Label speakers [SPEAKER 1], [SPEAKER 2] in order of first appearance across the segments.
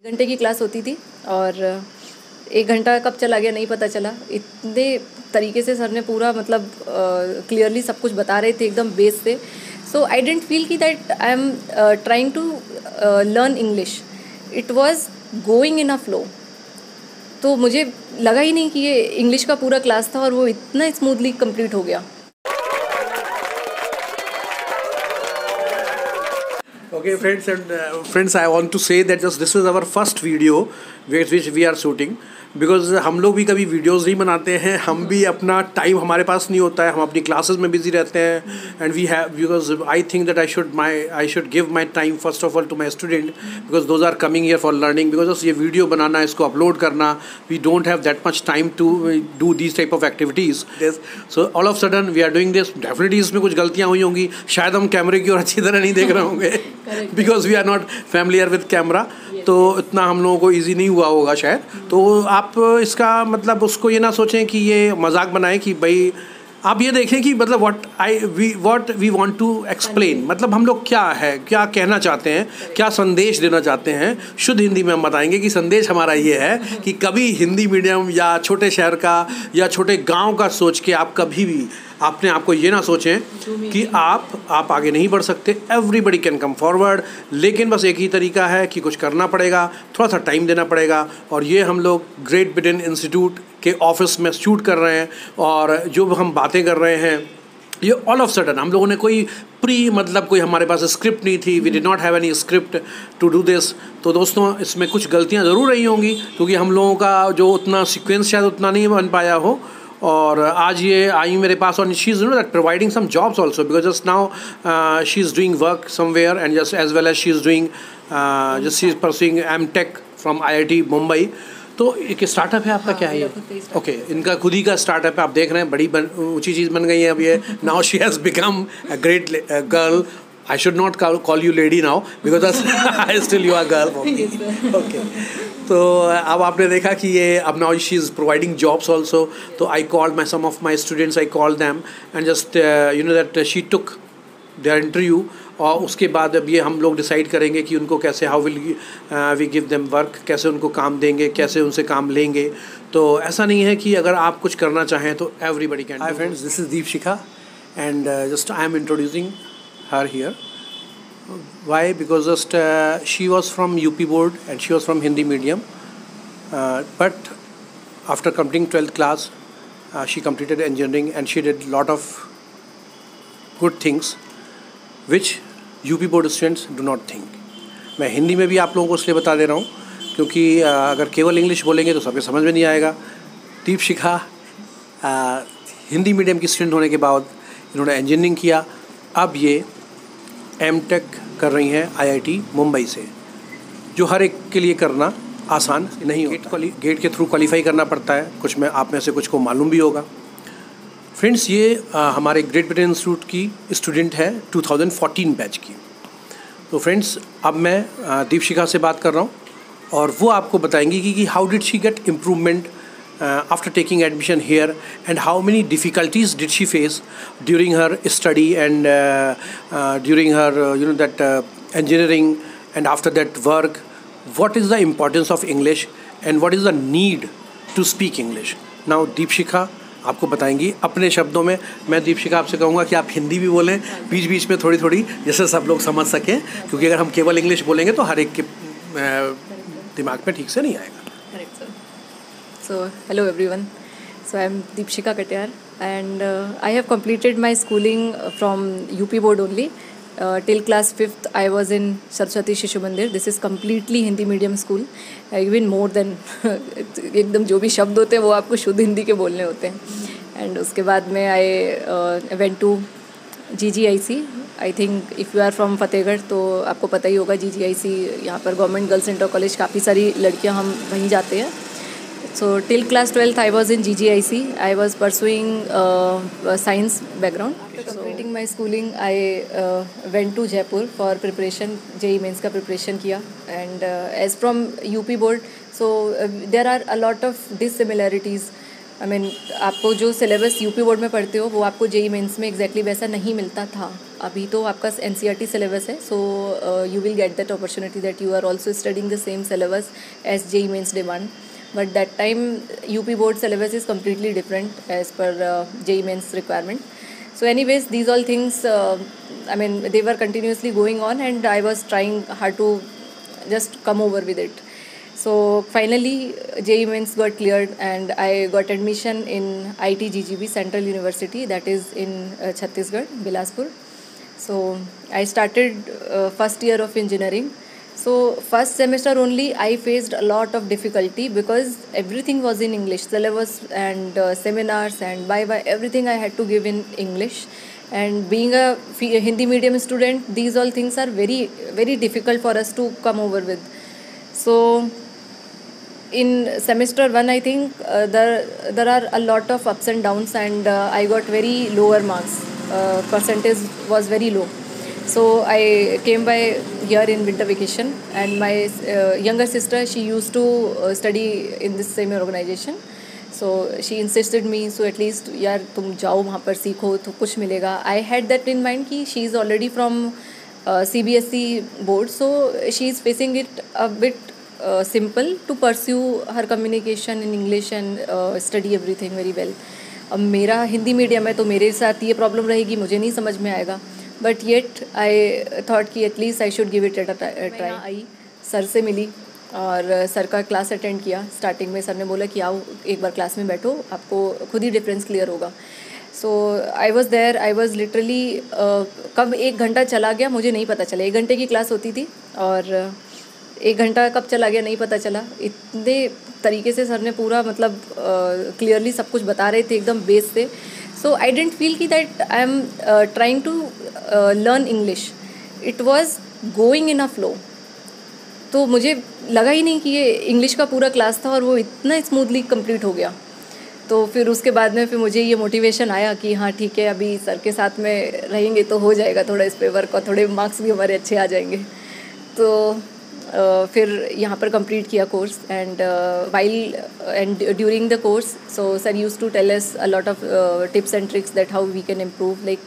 [SPEAKER 1] घंटे की क्लास होती थी और 1 घंटा कब चला गया नहीं पता चला। इतने तरीके से सर ने पूरा मतलब क्लियरली सब कुछ बता रहे थे एकदम बेस से। सो आई डेंट फील कि that I am trying to learn English. It was going in a flow. तो मुझे लगा ही नहीं कि ये इंग्लिश का पूरा क्लास था और वो इतना स्मूथली कंप्लीट हो गया।
[SPEAKER 2] Okay, friends, I want to say that just this is our first video which we are shooting, because हम लोग भी कभी वीडियोस नहीं बनाते हैं, हम भी अपना टाइम हमारे पास नहीं होता है, हम अपनी क्लासेस में बिजी रहते हैं and we have, because I think that I should give my time first of all to my student, because those are coming here for learning, because ये वीडियो बनाना, इसको अपलोड करना, we don't have that much time to do these type of activities. So all of sudden we are doing this. Definitely इसमें कुछ गलतियाँ हुई होंगी, शायद हम कैमरे की ओर अच्छी तरह नहीं देख रहे होंगे because we are not familiar with camera, तो इतना हम लोगों को ईजी नहीं हुआ होगा शायद। तो आप इसका मतलब उसको ये ना सोचें कि ये मजाक बनाएं, कि भाई आप ये देखें कि मतलब what we want to explain, मतलब हम लोग क्या कहना चाहते हैं, क्या संदेश देना चाहते हैं। शुद्ध हिंदी में हम बताएंगे कि संदेश हमारा ये है कि कभी हिंदी मीडियम या छोटे शहर का या छोटे गांव का सोच के आप कभी भी आपने आपको ये ना सोचें कि आप आगे नहीं बढ़ सकते। एवरीबडी कैन कम फॉरवर्ड, लेकिन बस एक ही तरीका है कि कुछ करना पड़ेगा, थोड़ा सा टाइम देना पड़ेगा। और ये हम लोग ग्रेट ब्रिटेन इंस्टीट्यूट के ऑफिस में शूट कर रहे हैं, और जो हम बातें कर रहे हैं ये ऑल ऑफ सडन हम लोगों ने कोई मतलब कोई हमारे पास स्क्रिप्ट नहीं थी, we did not have any script to do this. तो दोस्तों इसमें कुछ गलतियाँ ज़रूर रही होंगी, क्योंकि हम लोगों का जो उतना सीक्वेंस शायद उतना नहीं बन पाया हो। और आज ये आई मेरे पास, और she is that providing some jobs also, because just now she is doing work somewhere and just as well as she is doing just she is pursuing M.Tech from IIT Mumbai. तो एक स्टार्टअप है आपका, क्या है ये? Okay, इनका खुद ही का स्टार्टअप है, आप देख रहे हैं, बड़ी ऊंची चीज़ बन गई है अब ये। Now she has become a great girl. I should not call you lady now because I still you are girl for me. Okay. तो अब आपने देखा कि ये अब now she is providing jobs also. तो I called some of my students, I called them and just that she took their interview. और उसके बाद अब ये हम लोग डिसाइड करेंगे कि उनको कैसे how will we give them work, कैसे उनको काम देंगे, कैसे उनसे काम लेंगे। तो ऐसा नहीं है कि अगर आप कुछ करना चाहें तो everybody can. Hi friends, this is Deepshikha and just I am introducing her here. Why? Because just she was from UP board and she was from Hindi medium, but after completing 12th class she completed engineering and she did lot of good things which UP board students do not think. मैं हिंदी में भी आप लोगों को इसलिए बता दे रहा हूँ क्योंकि अगर केवल इंग्लिश बोलेंगे तो सबके समझ में नहीं आएगा। दीपशिखा हिंदी मीडियम की स्टूडेंट होने के बाद इन्होंने इंजीनियरिंग किया, अब ये M.Tech कर रही हैं IIT मुंबई से, जो हर एक के लिए करना आसान नहीं होता। गेट के थ्रू क्वालिफाई करना पड़ता है, कुछ में आप में से कुछ को मालूम भी होगा। फ्रेंड्स, ये हमारे ग्रेट ब्रिटेन इंस्टीट्यूट की स्टूडेंट है 2014 बैच की। तो फ्रेंड्स, अब मैं दीपशिखा से बात कर रहा हूँ और वो आपको बताएंगी कि how did she get improvement after taking admission here and how many difficulties did she face during her study and during her that engineering and after that work. What is the importance of English and what is the need to speak English? Now Deepshikha आपको बताएंगी अपने शब्दों में। मैं दीपशिखा आपसे कहूँगा कि आप हिंदी भी बोलें बीच बीच में थोड़ी थोड़ी, जिससे सब लोग समझ सकें, क्योंकि अगर हम केवल इंग्लिश बोलेंगे तो हर एक के दिमाग में ठीक से नहीं आएगा।
[SPEAKER 1] So hello everyone. So I am Deepshikha Katiyar and I have completed my schooling from UP board only. Till class 5th I was in Saraswati Shishu Mandir. This is completely Hindi medium school. Even more than एकदम जो भी शब्द होते हैं वो आपको शुद्ध हिंदी के बोलने होते हैं। And उसके बाद में I went to GGIC. I think if you are from Fatehgarh तो आपको पता ही होगा GGIC, यहाँ पर गवर्नमेंट गर्ल्स इंटर कॉलेज, काफ़ी सारी लड़कियाँ हम वहीं जाते हैं। So till class 12th I was in GGIC. I was pursuing science background. After completing my schooling I went to Jaipur for preparation, JEE Mains का preparation किया, and as from UP board, so there are a lot of dissimilarities I mean आपको जो syllabus UP board में पढ़ते हो वो आपको JEE mains में एग्जैक्टली वैसा नहीं मिलता था. अभी तो आपका एनसीईआरटी सिलेबस है, so you will get that opportunity that you are also studying the same syllabus as JEE mains demand. But that time UP board syllabus is completely different as per JEE Mains requirement. So anyways, these all things, I mean, they were continuously going on, and I was trying hard to just come over with it. So finally JEE Mains got cleared and I got admission in ITGGB Central University, that is in Chhattisgarh, Bilaspur. So I started first year of engineering. So first semester only I faced a lot of difficulty because everything was in English, syllabus and seminars and viva, everything I had to give in English. And being a Hindi medium student, these all things are very, very difficult for us to come over with. So in semester 1 I think there are a lot of ups and downs, and I got very lower marks. Percentage was very low. So I came by here in winter vacation, and my younger sister, she used to study in this same organization. So she insisted me, so at least यार तुम जाओ वहाँ पर सीखो तो कुछ मिलेगा. I had that in mind कि she is already from CBSE board, so she is facing it a bit simple to pursue her communication in English and study everything very well. अब मेरा हिंदी मीडियम है तो मेरे साथ ये problem रहेगी, मुझे नहीं समझ में आएगा. बट येट आई थॉट कि at least I should give it at try. I sir से मिली और सर का क्लास अटेंड किया. स्टार्टिंग में सर ने बोला कि आओ एक बार क्लास में बैठो, आपको खुद ही डिफरेंस क्लियर होगा. So I was there. I was literally कब 1 घंटा चला गया मुझे नहीं पता चला. 1 घंटे की क्लास होती थी और 1 घंटा कब चला गया नहीं पता चला. इतने तरीके से सर ने पूरा मतलब क्लियरली सब कुछ बता रहे थे एकदम बेस से. So I didn't feel that I am trying to learn English. It was going in a flow. तो मुझे लगा ही नहीं कि ये इंग्लिश का पूरा क्लास था और वो इतना स्मूथली कंप्लीट हो गया. तो फिर उसके बाद में फिर मुझे ये मोटिवेशन आया कि हाँ ठीक है, अभी सर के साथ में रहेंगे तो हो जाएगा, थोड़ा इस पे वर्क और थोड़े मार्क्स भी हमारे अच्छे आ जाएंगे. तो फिर यहाँ पर कंप्लीट किया course. And while and during the course so sir use to tell us a lot of tips and tricks that how we can improve. Like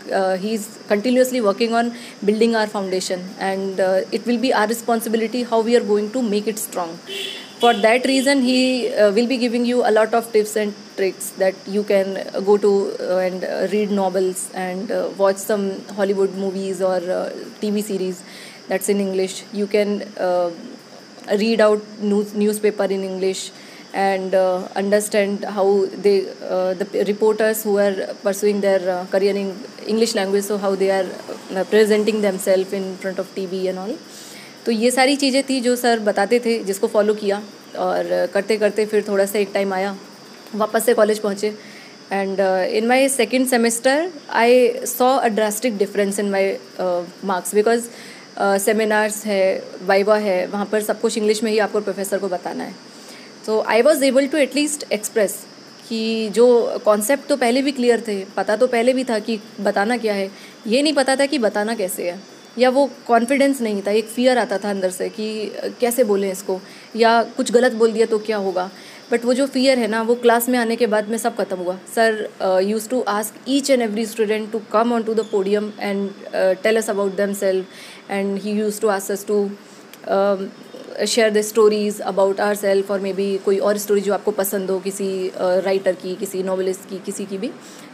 [SPEAKER 1] he is continuously working on building our foundation, and it will be our responsibility how we are going to make it strong. For that reason he will be giving you a lot of tips and tricks that you can go to and read novels and watch some Hollywood movies or TV series that's in English. You can read out newspaper in English and understand how they the reporters who are pursuing their career in English language, so how they are presenting themselves in front of TV and all. तो ये सारी चीज़ें थी जो sir बताते थे, जिसको follow किया और करते करते फिर थोड़ा सा एक टाइम आया, वापस से कॉलेज पहुँचे. And in my second semester I saw a drastic difference in my marks because seminars है, वाइवा है, वहाँ पर सब कुछ इंग्लिश में ही आपको प्रोफेसर को बताना है. तो I was able to at least express कि जो कॉन्सेप्ट तो पहले भी क्लियर थे, पता तो पहले भी था कि बताना क्या है, ये नहीं पता था कि बताना कैसे है, या वो कॉन्फिडेंस नहीं था, एक फ़ियर आता था अंदर से कि कैसे बोलें इसको, या कुछ गलत बोल दिया तो क्या होगा. बट वो जो फ़ियर है ना, वो क्लास में आने के बाद में सब खत्म हुआ. Sir use to ask each and every student to come on to the podium and tell us about them self, and he use to ask us to share the stories about our self, और may be कोई और story जो आपको पसंद हो, किसी writer की, किसी नॉवेलिस्ट की, किसी की भी.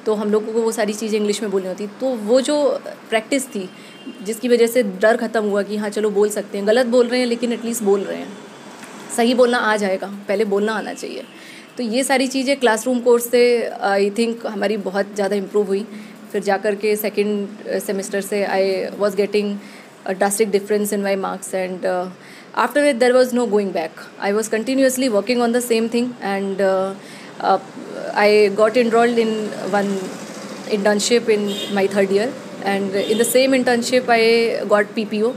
[SPEAKER 1] तो हम लोगों को वो सारी चीज़ें इंग्लिश में बोलनी होती. तो वो जो प्रैक्टिस थी जिसकी वजह से डर ख़त्म हुआ कि हाँ चलो बोल सकते हैं, गलत बोल रहे हैं लेकिन एटलीस्ट बोल रहे हैं, सही बोलना आ जाएगा, पहले बोलना आना चाहिए. तो ये सारी चीज़ें क्लासरूम कोर्स से आई थिंक हमारी बहुत ज़्यादा इम्प्रूव हुई. फिर जा कर के सेकेंड सेमेस्टर से I was getting a drastic difference in my marks, and after it there was no going back. I was continuously working on the same thing, and I got enrolled in one internship in my third year, and in the same internship I got PPO.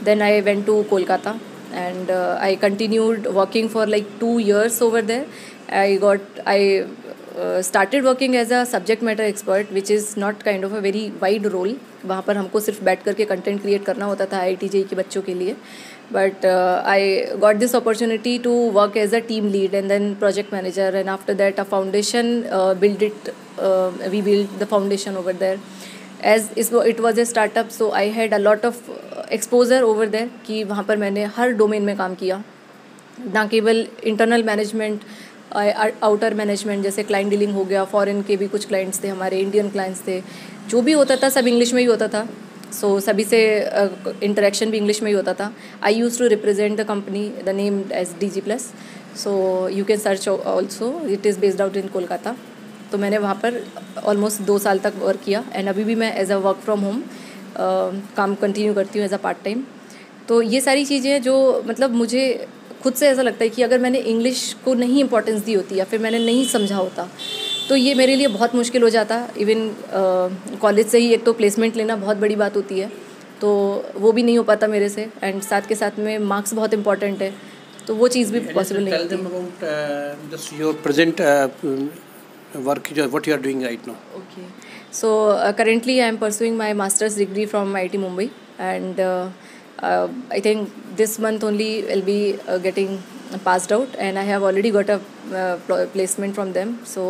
[SPEAKER 1] Then I went to Kolkata, and I continued working for like 2 years over there. I started working as a subject matter expert, which is not kind of a very wide role. वहाँ पर हमको सिर्फ बैठ करके content create करना होता था IIT JEE के बच्चों के लिए. But I got this opportunity to work as a team lead and then project manager, and after that a foundation we built the foundation over there. As it was a startup, so I had a lot of exposure over there कि वहाँ पर मैंने हर domain में काम किया, ना केवल internal management, outer management, जैसे क्लाइंट डीलिंग हो गया, फॉरेन के भी कुछ क्लाइंट्स थे, हमारे इंडियन क्लाइंट्स थे, जो भी होता था सब इंग्लिश में ही होता था. सो सभी से इंटरेक्शन भी इंग्लिश में ही होता था. I use to represent the company, the name as DG+. So you can search also, it is based out in Kolkata. तो मैंने वहाँ पर ऑलमोस्ट 2 साल तक वर्क किया, एंड अभी भी मैं as a work from home काम कंटिन्यू करती हूँ एज अ पार्ट टाइम. तो ये सारी चीज़ें जो मतलब मुझे खुद से ऐसा लगता है कि अगर मैंने इंग्लिश को नहीं इंपॉर्टेंस दी होती या फिर मैंने नहीं समझा होता तो ये मेरे लिए बहुत मुश्किल हो जाता. इवन कॉलेज से ही एक तो प्लेसमेंट लेना बहुत बड़ी बात होती है, तो वो भी नहीं हो पाता मेरे से, एंड साथ के साथ में मार्क्स बहुत इंपॉर्टेंट है, तो वो चीज़ भी पॉसिबल नहीं होती.
[SPEAKER 2] Just your present work, what you are doing right now.
[SPEAKER 1] Okay. So currently I am pursuing my master's degree from IIT Mumbai, and I think this month only I'll be getting passed out, and I have already got a placement from them. So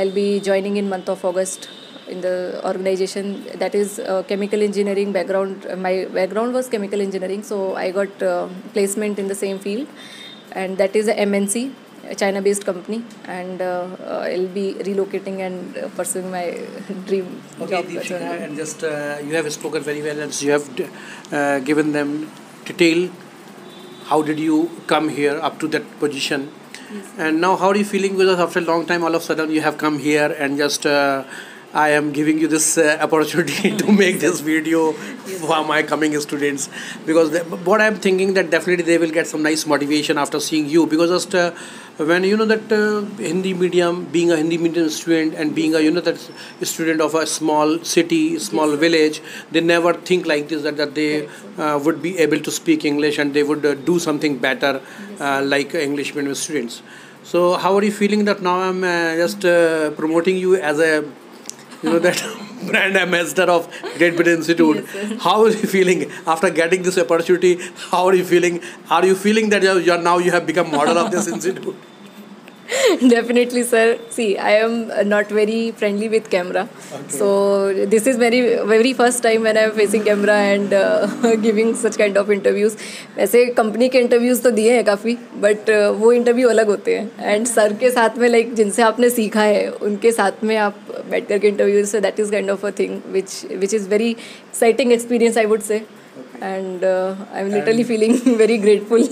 [SPEAKER 1] I'll be joining in month of August in the organization that is chemical engineering background. My background was chemical engineering, so I got placement in the same field, and that is a MNC, a China-based company, and I'll be relocating and pursuing my dream job.
[SPEAKER 2] Deepshika, and just you have spoken very well, and you have given them detail. How did you come here up to that position? Yes. And now how are you feeling? Because after a long time, all of a sudden you have come here, and just I am giving you this opportunity to make this video for my coming students, because what I am thinking that definitely they will get some nice motivation after seeing you, because just when you know that Hindi medium, being a Hindi medium student and being a that student of a small city, small village, they never think like this, that they would be able to speak English and they would do something better like English medium students. So how are you feeling that now I'm just promoting you as a that brand ambassador of Great Britain Institute? Yes, how are you feeling after getting this opportunity? How are you feeling? Are you feeling that now you have become model of this institute?
[SPEAKER 1] Definitely, sir. See, I am not very friendly with camera. Okay. So this is very first time when I am facing camera and giving such kind of interviews. वैसे company के interviews तो दिए हैं काफ़ी, but वो interview अलग होते हैं, एंड सर के साथ में लाइक जिनसे आपने सीखा है उनके साथ में आप बैठ कर के interview, so that is kind of a thing which is very exciting experience, I would say. And I'm literally feeling very grateful.